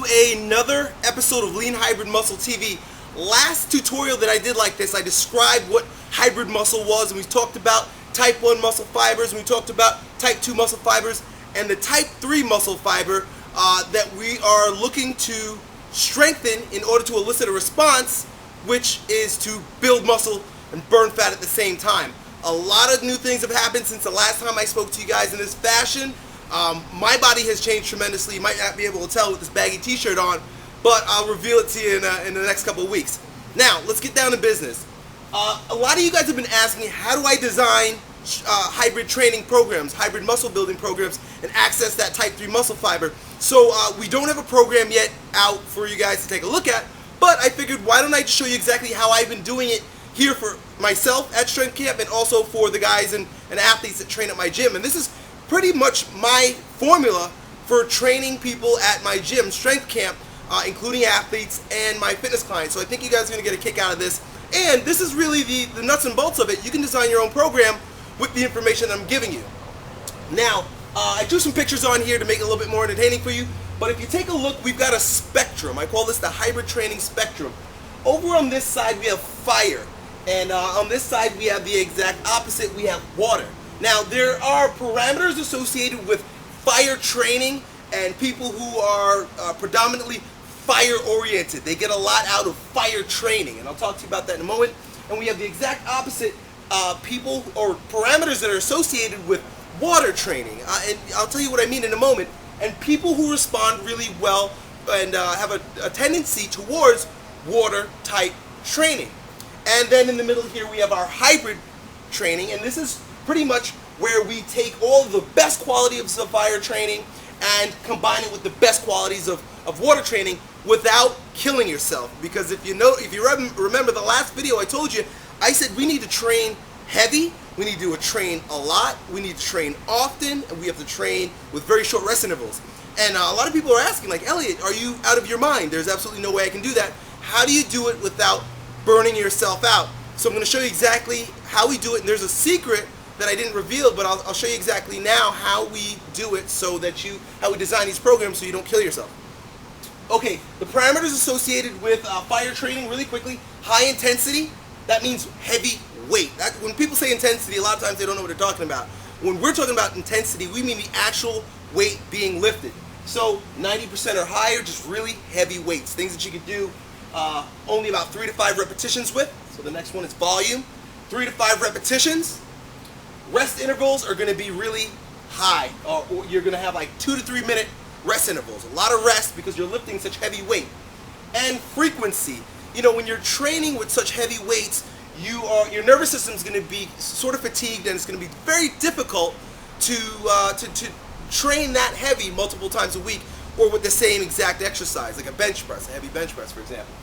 another episode of Lean Hybrid Muscle TV. Last tutorial that I did like this, I described what hybrid muscle was, and we talked about type 1 muscle fibers, and we talked about type 2 muscle fibers, and the type 3 muscle fiber that we are looking to strengthen in order to elicit a response, which is to build muscle and burn fat at the same time. A lot of new things have happened since the last time I spoke to you guys in this fashion. My body has changed tremendously. You might not be able to tell with this baggy t-shirt on, but I'll reveal it to you in the next couple of weeks. Now, let's get down to business. A lot of you guys have been asking, how do I design hybrid training programs, hybrid muscle building programs, and access that type 3 muscle fiber? So we don't have a program yet out for you guys to take a look at, but I figured, why don't I just show you exactly how I've been doing it here for myself at Strength Camp, and also for the guys and athletes that train at my gym. And this is pretty much my formula for training people at my gym, Strength Camp, including athletes and my fitness clients. So I think you guys are going to get a kick out of this. And this is really the nuts and bolts of it. You can design your own program with the information that I'm giving you. Now, I drew some pictures on here to make it a little bit more entertaining for you. But if you take a look, we've got a spectrum. I call this the hybrid training spectrum. Over on this side, we have fire. And on this side, we have the exact opposite. We have water. Now, there are parameters associated with fire training and people who are predominantly fire-oriented. They get a lot out of fire training, and I'll talk to you about that in a moment. And we have the exact opposite people or parameters that are associated with water training. And I'll tell you what I mean in a moment. And people who respond really well and have a tendency towards water-type training. And then in the middle here, we have our hybrid training, and this is pretty much where we take all the best qualities of fire training and combine it with the best qualities of water training without killing yourself. Because if you remember the last video I told you, I said we need to train heavy, we need to train a lot, we need to train often, and we have to train with very short rest intervals. And a lot of people are asking, like, Elliot, are you out of your mind? There's absolutely no way I can do that. How do you do it without burning yourself out? So I'm going to show you exactly how we do it, and there's a secret that I didn't reveal, but I'll show you exactly now how we do it, so that how we design these programs so you don't kill yourself. Okay, the parameters associated with fire training, really quickly: high intensity. That means heavy weight. When people say intensity, a lot of times they don't know what they're talking about. When we're talking about intensity, we mean the actual weight being lifted. So 90% or higher, just really heavy weights, things that you can do only about 3 to 5 repetitions with. So the next one is volume, 3 to 5 repetitions. Rest intervals are going to be really high, or you're going to have like 2 to 3 minute rest intervals. A lot of rest because you're lifting such heavy weight. And frequency. You know, when you're training with such heavy weights, your nervous system is going to be sort of fatigued, and it's going to be very difficult to train that heavy multiple times a week, or with the same exact exercise, like a bench press, a heavy bench press, for example.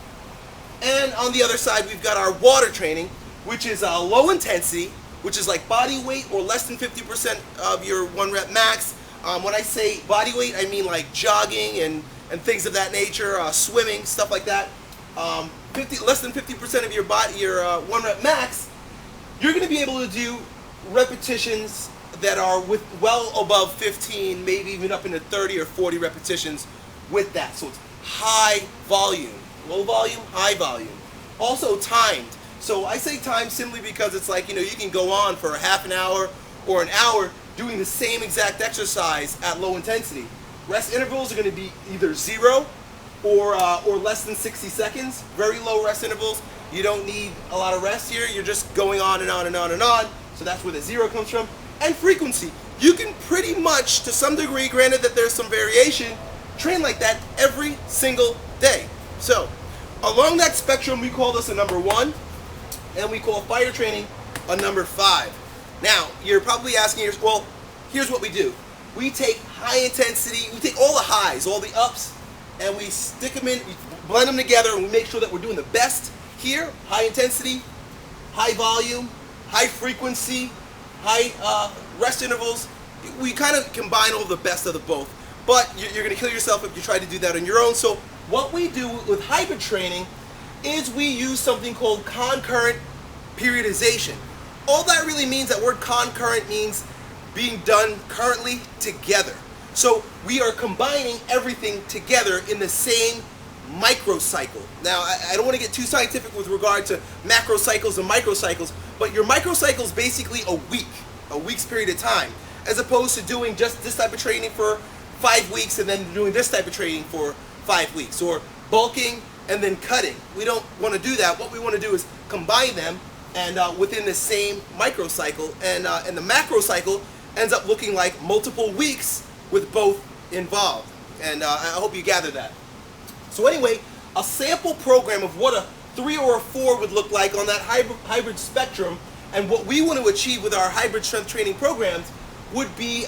And on the other side, we've got our water training, which is low intensity, which is like body weight or less than 50% of your 1 rep max. When I say body weight, I mean like jogging and things of that nature, swimming, stuff like that. Less than 50% of your 1 rep max, you're going to be able to do repetitions that are well above 15, maybe even up into 30 or 40 repetitions with that. So it's high volume, low volume, high volume. Also timed. So I say timed simply because it's like, you can go on for a half an hour or an hour doing the same exact exercise at low intensity. Rest intervals are going to be either 0 or less than 60 seconds. Very low rest intervals. You don't need a lot of rest here. You're just going on and on and on and on. So that's where the 0 comes from. And frequency. You can pretty much, to some degree, granted that there's some variation, train like that every single day. So along that spectrum, we call this a number 1, and we call fire training a number 5. Now, you're probably asking yourself, well, here's what we do. We take high intensity, we take all the highs, all the ups, and we stick them in, we blend them together, and we make sure that we're doing the best here. High intensity, high volume, high frequency, high rest intervals. We kind of combine all the best of the both. But you're going to kill yourself if you try to do that on your own. So what we do with hybrid training is we use something called concurrent periodization. All that really means, that word concurrent means being done currently together. So we are combining everything together in the same microcycle. Now, I don't want to get too scientific with regard to macrocycles and microcycles, but your microcycle is basically a week's period of time, as opposed to doing just this type of training for 5 weeks and then doing this type of training for 5 weeks, or bulking and then cutting. We don't want to do that. What we want to do is combine them and within the same microcycle, and the macrocycle ends up looking like multiple weeks with both involved. And I hope you gather that. So anyway, a sample program of what a 3 or a 4 would look like on that hybrid spectrum, and what we want to achieve with our hybrid strength training programs would be